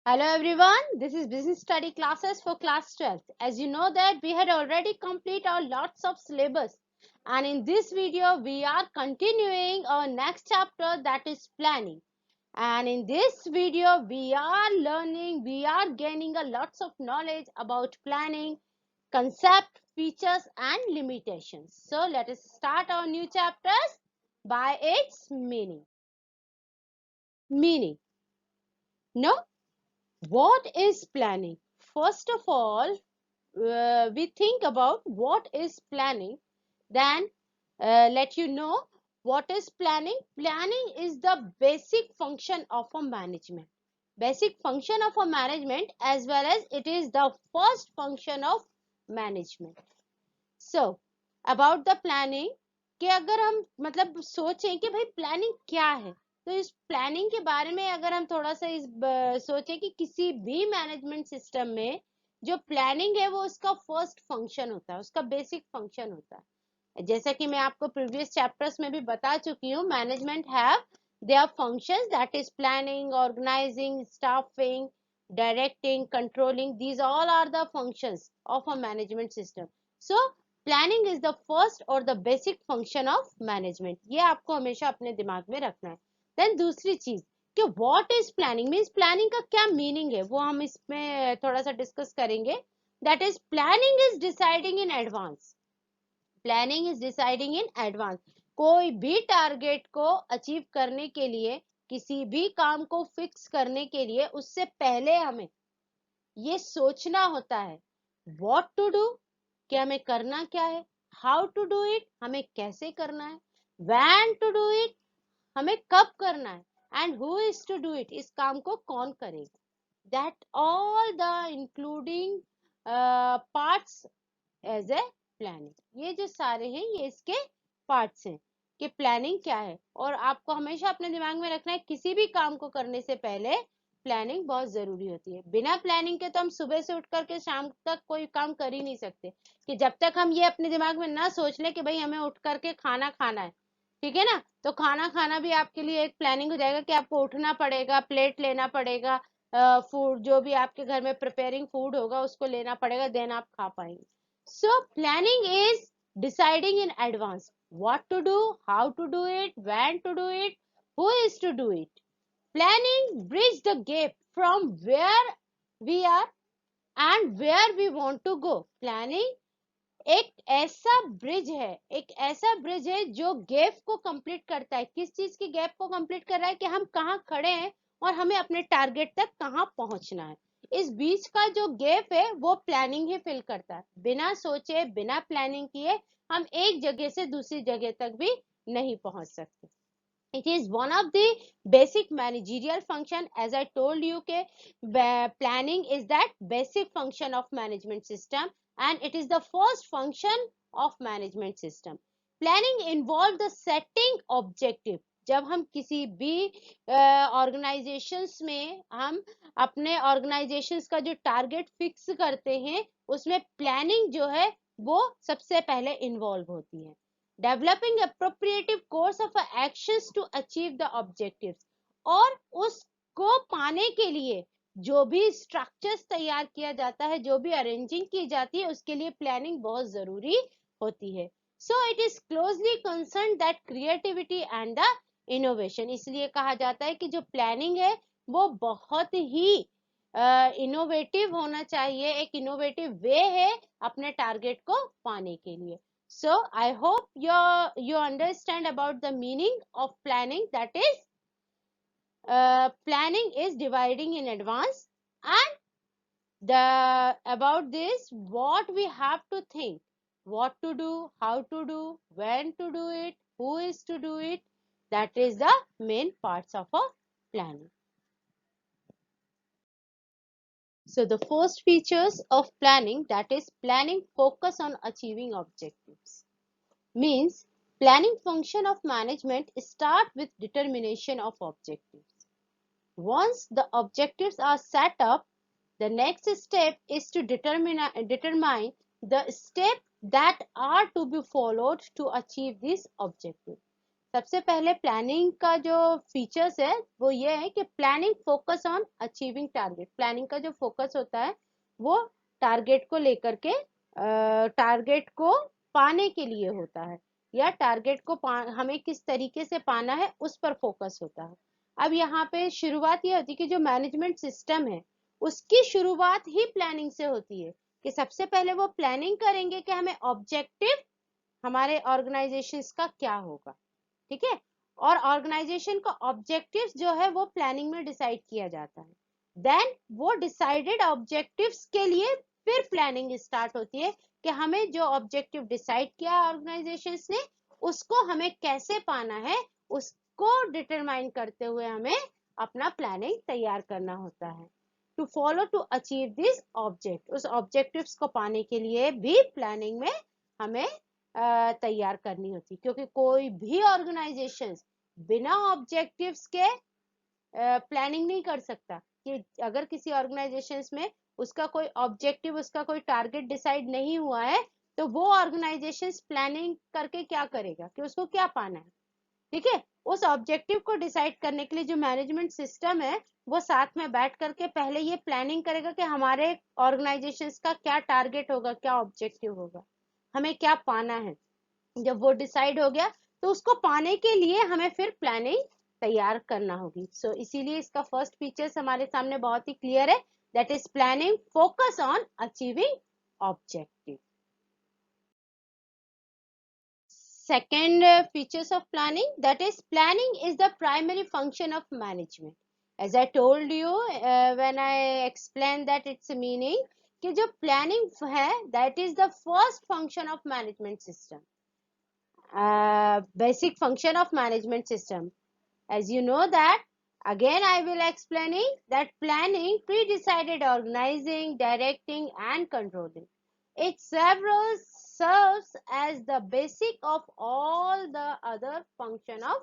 Hello everyone, this is business study classes for class 12th. As you know that we had already completed our lots of syllabus, and in this video we are continuing our next chapter, that is planning. And in this video we are gaining a lots of knowledge about planning, concept, features and limitations. So let us start our new chapters by its meaning. No, what is planning? First of all, we think about what is planning, then let you know what is planning. Planning is the basic function of a management. Basic function of a management, as well as it is the first function of management. So about the planning, कि अगर हम मतलब सोचें कि भाई planning क्या है, तो इस प्लानिंग के बारे में अगर हम थोड़ा सा सोचें कि किसी भी मैनेजमेंट सिस्टम में जो प्लानिंग है वो उसका फर्स्ट फंक्शन होता है, उसका बेसिक फंक्शन होता है. जैसा कि मैं आपको प्रीवियस चैप्टर्स में भी बता चुकी हूँ, management have their functions, that is planning, organising, staffing, directing, controlling. These all are the functions of a management system. So planning is the first और the basic function of management. ये आपको हमेशा अपने दिमाग में रखना है. देन दूसरी चीज कि what is planning, means planning का क्या मीनिंग है, वो हम इसमें थोड़ा सा डिस्कस करेंगे. That is planning is deciding in advance. Planning is deciding in advance. कोई भी टारगेट को अचीव करने के लिए, किसी भी काम को फिक्स करने के लिए, उससे पहले हमें ये सोचना होता है व्हाट टू डू, कि हमें करना क्या है, हाउ टू डू इट, हमें कैसे करना है, व्हेन टू डू इट, हमें कब करना है, and who is to do it, इस काम को कौन करेगा. That all the including parts as a planning. ये जो सारे हैं ये इसके पार्ट्स हैं कि प्लानिंग क्या है. और आपको हमेशा अपने दिमाग में रखना है किसी भी काम को करने से पहले प्लानिंग बहुत जरूरी होती है. बिना प्लानिंग के तो हम सुबह से उठ करके शाम तक कोई काम कर ही नहीं सकते. कि जब तक हम ये अपने दिमाग में ना सोच ले कि भाई हमें उठ करके खाना खाना है, ठीक है ना, तो खाना खाना भी आपके लिए एक प्लानिंग हो जाएगा कि आपको उठना पड़ेगा, प्लेट लेना पड़ेगा, फूड जो भी आपके घर में प्रिपेयरिंग फूड होगा उसको लेना पड़ेगा, देन आप खा पाएंगे. So planning is deciding in advance what to do, how to do it, when to do it, who is to do it. Planning bridge the gap from where we are and where we want to go. Planning एक ऐसा bridge है जो gap को complete करता है. किस चीज की गैप को कंप्लीट कर रहा है, कि हम कहाँ खड़े हैं और हमें अपने टारगेट तक कहाँ पहुंचना है. इस बीच का जो गैप है वो प्लानिंग ही फिल करता है. बिना सोचे, बिना प्लानिंग किए हम एक जगह से दूसरी जगह तक भी नहीं पहुंच सकते. It is one of the basic managerial function. As I told you ke planning is that basic function of management system, and it is the first function of management system. Planning involve the setting objective. जब हम किसी भी organisations में हम अपने organisations का जो target fix करते हैं, उसमें प्लानिंग जो है वो सबसे पहले इन्वॉल्व होती है. Developing appropriate course of actions to achieve the objectives. और उसको पाने के लिए जो भी स्ट्रक्चर्स तैयार किया जाता है, जो भी अरेंजिंग की जाती है, उसके लिए प्लानिंग बहुत जरूरी होती है. सो it is closely concern that creativity and the innovation. इसलिए कहा जाता है कि जो प्लानिंग है वो बहुत ही इनोवेटिव होना चाहिए, एक इनोवेटिव वे है अपने टारगेट को पाने के लिए. So I hope you understand about the meaning of planning. That is, planning is dividing in advance, and the about this what we have to think, what to do, how to do, when to do it, who is to do it. That is the main parts of a planning. So the first features of planning, that is planning focus on achieving objectives. Means planning function of management start with determination of objectives. Once the objectives are set up, the next step is to determine the steps that are to be followed to achieve this objective. सबसे पहले planning का जो features है वो ये है कि planning focus on achieving target. Planning का जो फोकस होता है वो टारगेट को लेकर के, टारगेट को पाने के लिए होता है, या टारगेट को हमें किस तरीके से पाना है उस पर फोकस होता है। अब यहाँ पे शुरुआत ये होती है कि जो मैनेजमेंट सिस्टम है उसकी शुरुआत ही प्लानिंग से होती है, कि सबसे पहले वो प्लानिंग करेंगे कि हमें ऑब्जेक्टिव हमारे ऑर्गेनाइजेशंस का क्या होगा, ठीक है। और ऑर्गेनाइजेशन का ऑब्जेक्टिव्स जो है वो प्लानिंग में डिसाइड किया जाता है। देन वो डिसाइडेड ऑब्जेक्टिव्स के लिए फिर प्लानिंग स्टार्ट होती है कि हमें जो ऑब्जेक्टिव डिसाइड किया है ऑर्गेनाइजेशंस ने उसको हमें कैसे पाना है, उसको डिटरमाइन करते हुए हमें अपना प्लानिंग तैयार करना होता है। To follow to achieve this object, उस ऑब्जेक्टिव्स को पाने के लिए भी प्लानिंग में हमें तैयार करनी होती, क्योंकि कोई भी ऑर्गेनाइजेशन बिना ऑब्जेक्टिव्स के प्लानिंग नहीं कर सकता। कि अगर किसी ऑर्गेनाइजेशन में उसका कोई ऑब्जेक्टिव, उसका कोई टारगेट डिसाइड नहीं हुआ है तो वो ऑर्गेनाइजेशन प्लानिंग करके क्या करेगा कि उसको क्या पाना है, ठीक है। उस ऑब्जेक्टिव को डिसाइड करने के लिए जो मैनेजमेंट सिस्टम है वो साथ में बैठ करके पहले ये प्लानिंग करेगा कि हमारे ऑर्गेनाइजेशन का क्या टारगेट होगा, क्या ऑब्जेक्टिव होगा, हमें क्या पाना है। जब वो डिसाइड हो गया तो उसको पाने के लिए हमें फिर प्लानिंग तैयार करना होगी। सो इसीलिए इसका फर्स्ट फीचर्स हमारे सामने बहुत ही क्लियर है, that is planning focus on achieving objective. Second features of planning, that is planning is the primary function of management. As I told you when I explained that its meaning, कि जो planning है that is the first function of management system, basic function of management system. As you know that, again I will explaining that planning pre-decided organizing, directing and controlling. It serves as the basic of all the other function of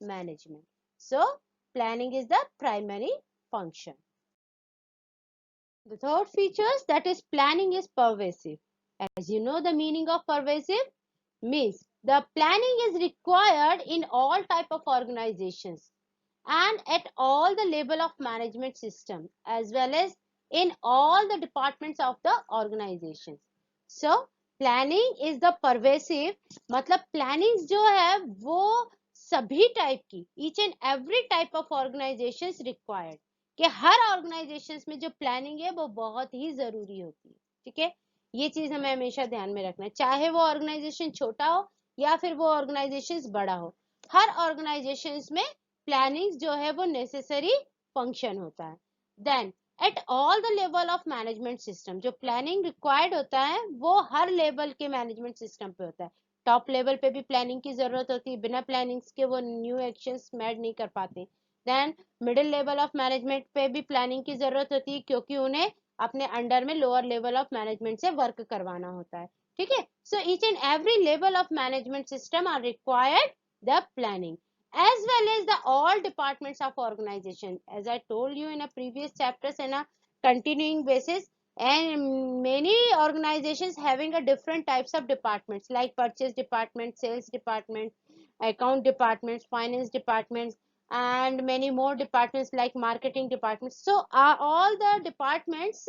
management. So planning is the primary function. The third features, that is planning is pervasive. As you know, the meaning of pervasive means the planning is required in all type of organizations and at all the level of management system as well as in all the departments of the organizations. So planning is the pervasive, मतलब planning जो है वो सभी type की, each and every type of organizations required, कि हर organisations में जो planning है वो बहुत ही जरूरी होती है, ठीक है। ये चीज हमें हमेशा ध्यान में रखना है, चाहे वो ऑर्गेनाइजेशन छोटा हो या फिर वो ऑर्गेनाइजेशन बड़ा हो, हर ऑर्गेनाइजेशन में प्लानिंग जो है वो नेसेसरी फंक्शन होता है। Then at all the level of management system, जो प्लानिंग रिक्वायर्ड होता है वो हर लेवल के मैनेजमेंट सिस्टम पे होता है। टॉप लेवल पे भी प्लानिंग की जरूरत होती है, बिना प्लानिंग के वो न्यू एक्शंस मेड नहीं कर पाते। Then middle level of management पे भी प्लानिंग की जरूरत होती है, क्योंकि उन्हें अपने अंडर में लोअर लेवल ऑफ मैनेजमेंट से वर्क करवाना होता है, ठीक है। So each and every level of management system are required the planning as well as the all departments of organization, as I told you in a previous chapters in a continuing basis. And many organizations having a different types of departments like purchase department, sales department, account departments, finance departments and many more departments like marketing departments. So all the departments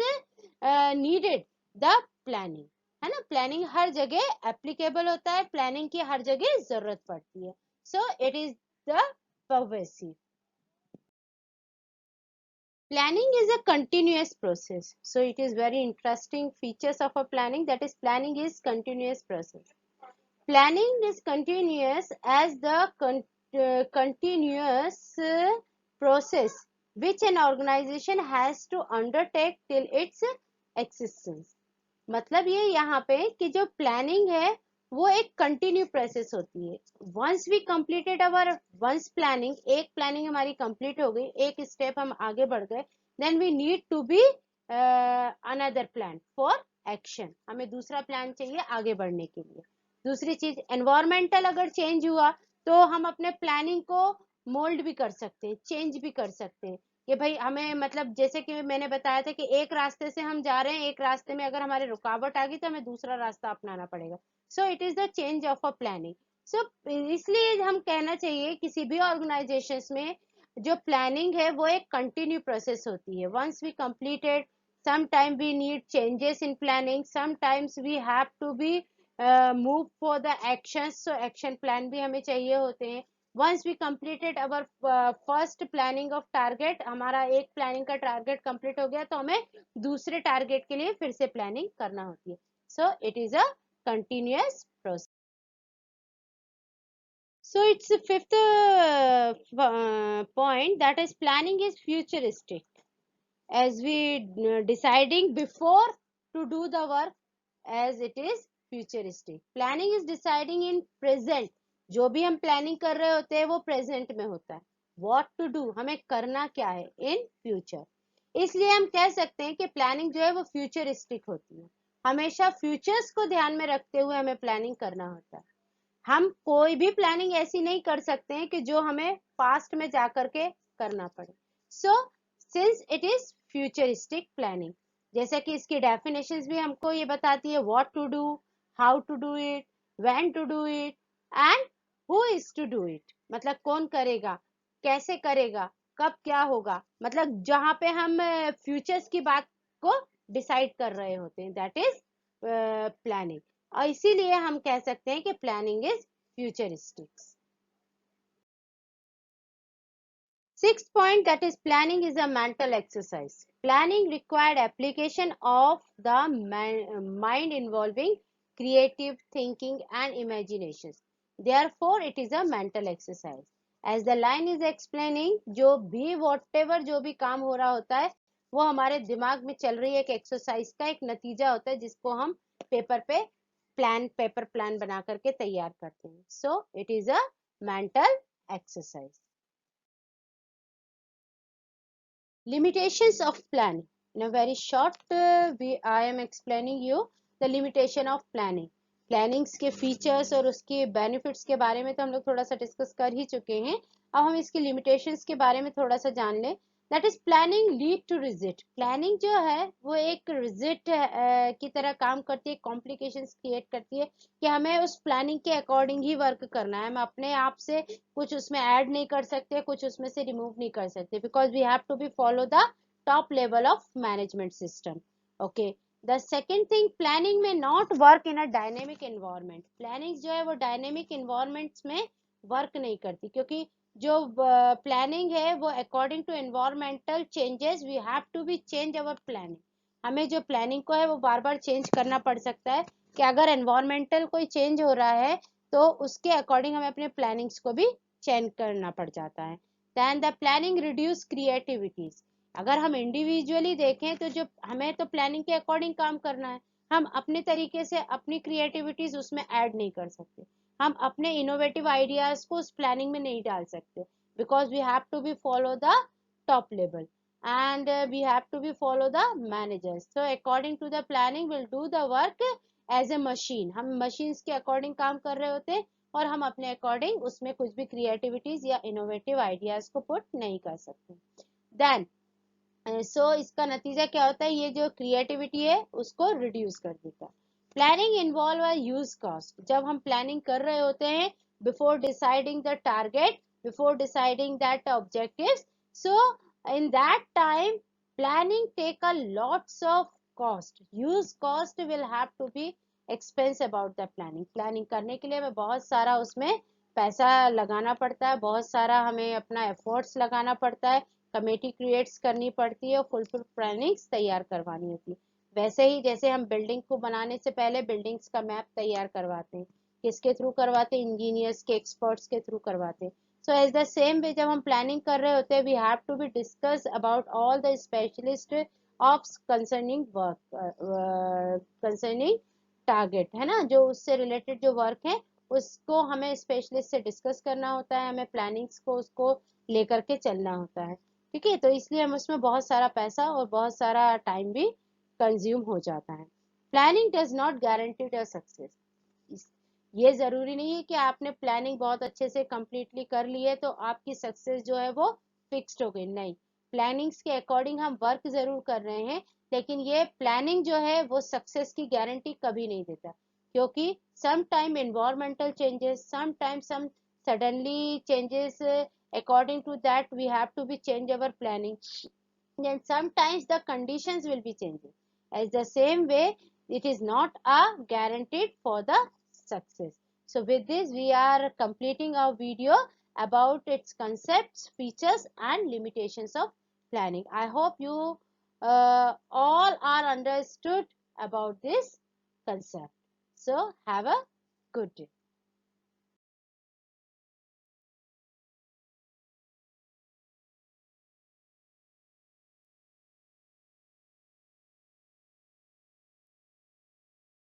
needed the planning, है ना। Planning हर जगह applicable होता है, planning की हर जगह जरूरत पड़ती है। सो it is the pervasive. Planning is a continuous process. So it is very interesting features of a planning, that is planning is continuous process. Planning is continuous as the continuous process which an organization has to undertake till its existence. मतलब ये यहाँ पे कि जो planning है वो एक continue process होती है। Once we completed our once planning, एक प्लानिंग हमारी कंप्लीट हो गई, एक स्टेप हम आगे बढ़ गए, then we need to be another plan for action, हमें दूसरा प्लान चाहिए आगे बढ़ने के लिए। दूसरी चीज, एनवायरमेंटल अगर चेंज हुआ तो हम अपने प्लानिंग को मोल्ड भी कर सकते हैं, चेंज भी कर सकते हैं कि भाई हमें, मतलब जैसे कि मैंने बताया था कि एक रास्ते से हम जा रहे हैं, एक रास्ते में अगर हमारे रुकावट आ गई तो हमें दूसरा रास्ता अपनाना पड़ेगा। So it is the change of a planning. So इसलिए हम कहना चाहिए किसी भी ऑर्गेनाइजेशंस में जो प्लानिंग है वो एक कंटिन्यू प्रोसेस होती है. Once we completed, sometime we need changes in planning, sometimes we have to be move for the actions, so action plan भी हमें चाहिए होते हैं. once we completed our first planning of target, हमारा एक planning का टारगेट कंप्लीट हो गया तो हमें दूसरे टारगेट के लिए फिर से प्लानिंग करना होती है. सो it is a continuous process. So it's the fifth point, that is planning is futuristic. As we deciding before to do the work, as it is futuristic. Planning is deciding in present. जो भी हम planning कर रहे होते हैं वो present में होता है. What to do, हमें करना क्या है इन फ्यूचर. इसलिए हम कह सकते हैं कि प्लानिंग जो है वो फ्यूचरिस्टिक होती है. हमेशा फ्यूचर्स को ध्यान में रखते हुए हमें प्लानिंग करना होता है. हम कोई भी प्लानिंग ऐसी नहीं कर सकते हैं कि जो हमें पास्ट में जाकर के करना पड़े. So since it is futuristic planning, जैसे कि इसकी डेफिनेशंस भी हमको ये बताती है, what to do, how to do it, when to do it and who is to do it. मतलब कौन करेगा, कैसे करेगा, कब क्या होगा. मतलब जहां पे हम फ्यूचर्स की बात को डिसाइड कर रहे होते हैं, दैट इज प्लानिंग. और इसीलिए हम कह सकते हैं कि planning is futuristics. Sixth point, that is planning is a mental exercise. Planning required application of the mind involving creative thinking and imaginations. Therefore, it is a mental exercise. As the line is explaining, जो भी whatever जो भी काम हो रहा होता है वो हमारे दिमाग में चल रही है, एक एक्सरसाइज का एक नतीजा होता है जिसको हम पेपर पे पेपर प्लान बना करके तैयार करते हैं. सो it is a mental exercise. Limitations of planning. In a very short I am explaining you the limitation of planning. Plannings के फीचर्स और उसके बेनिफिट्स के बारे में तो हम लोग थोड़ा सा डिस्कस कर ही चुके हैं. अब हम इसके लिमिटेशंस के बारे में थोड़ा सा जान लें. That is planning lead to rigid. Planning जो है वो एक रिजिट की तरह काम करती है, कॉम्प्लिकेशंस क्रिएट करती है कि हमें उस प्लानिंग के अकॉर्डिंग ही वर्क करना है. हम अपने आप से कुछ उसमें ऐड नहीं कर सकते, कुछ उसमें से रिमूव नहीं कर सकते, because we have to be follow the top level of management system. Okay. The second thing, planning may not work in a dynamic environment. Planning जो है वो डायनेमिक एनवायरमेंट्स में वर्क नहीं करती, क्योंकि जो प्लानिंग है वो according to environmental changes we have to be change our planning. हमें जो प्लानिंग को है वो बार बार चेंज करना पड़ सकता है कि अगर एनवायरमेंटल कोई चेंज हो रहा है तो उसके अकॉर्डिंग हमें अपने प्लानिंग्स को भी चेंज करना पड़ जाता है. Then the planning reduce creativities. अगर हम इंडिविजुअली देखें तो जो हमें तो प्लानिंग के अकॉर्डिंग काम करना है, हम अपने तरीके से अपनी क्रिएटिविटीज उसमें ऐड नहीं कर सकते, हम अपने इनोवेटिव आइडियाज को उस प्लानिंग में नहीं डाल सकते, because we have to be follow the top level and we have to be follow the managers. So according to the planning we'll do the work as a machine. हम machines के according काम कर रहे होते हैं और हम अपने according उसमें कुछ भी creativities या innovative ideas को put नहीं कर सकते. Then इसका नतीजा क्या होता है, ये जो क्रिएटिविटी है उसको रिड्यूस कर देता है. Planning involve huge cost. जब हम प्लानिंग कर रहे होते हैं before deciding the target, before deciding that objectives, so in that time planning take a lots of cost. Huge cost will have to be expense about the planning. Planning करने के लिए हमें बहुत सारा उसमें पैसा लगाना पड़ता है, बहुत सारा हमें अपना एफर्ट्स लगाना पड़ता है, कमेटी क्रिएट्स करनी पड़ती है और फुल प्लानिंग्स तैयार करवानी होती है. वैसे ही जैसे हम बिल्डिंग को बनाने से पहले बिल्डिंग्स का मैप तैयार करवाते हैं, किसके थ्रू करवाते हैं, इंजीनियर्स के, एक्सपर्ट्स के थ्रू करवाते हैं. So as the same way जब हम प्लानिंग कर रहे होते हैं we have to be discuss about all the specialist of concerning work, concerning target है ना, जो उससे रिलेटेड जो वर्क है उसको हमें स्पेशलिस्ट से डिस्कस करना होता है, हमें प्लानिंग्स को उसको लेकर के चलना होता है. ठीक है, तो इसलिए हम उसमें बहुत सारा पैसा और बहुत सारा टाइम भी कंज्यूम हो जाता है. Planning does not guarantee the success. ये जरूरी नहीं है कि आपने प्लानिंग बहुत अच्छे से कंप्लीटली कर ली है तो आपकी सक्सेस जो है वो फिक्स्ड हो गई. नहीं, प्लानिंग्स के अकॉर्डिंग हम वर्क जरूर कर रहे हैं, लेकिन ये प्लानिंग जो है वो सक्सेस की गारंटी कभी नहीं देता, क्योंकि sometime environmental changes, sometimes some suddenly changes, according to that we have to be change our planning. Then sometimes the conditions will be changing. As the same way, it is not a guaranteed for the success. So with this we are completing our video about its concepts, features and limitations of planning. I hope you all are understood about this concept. So have a good day.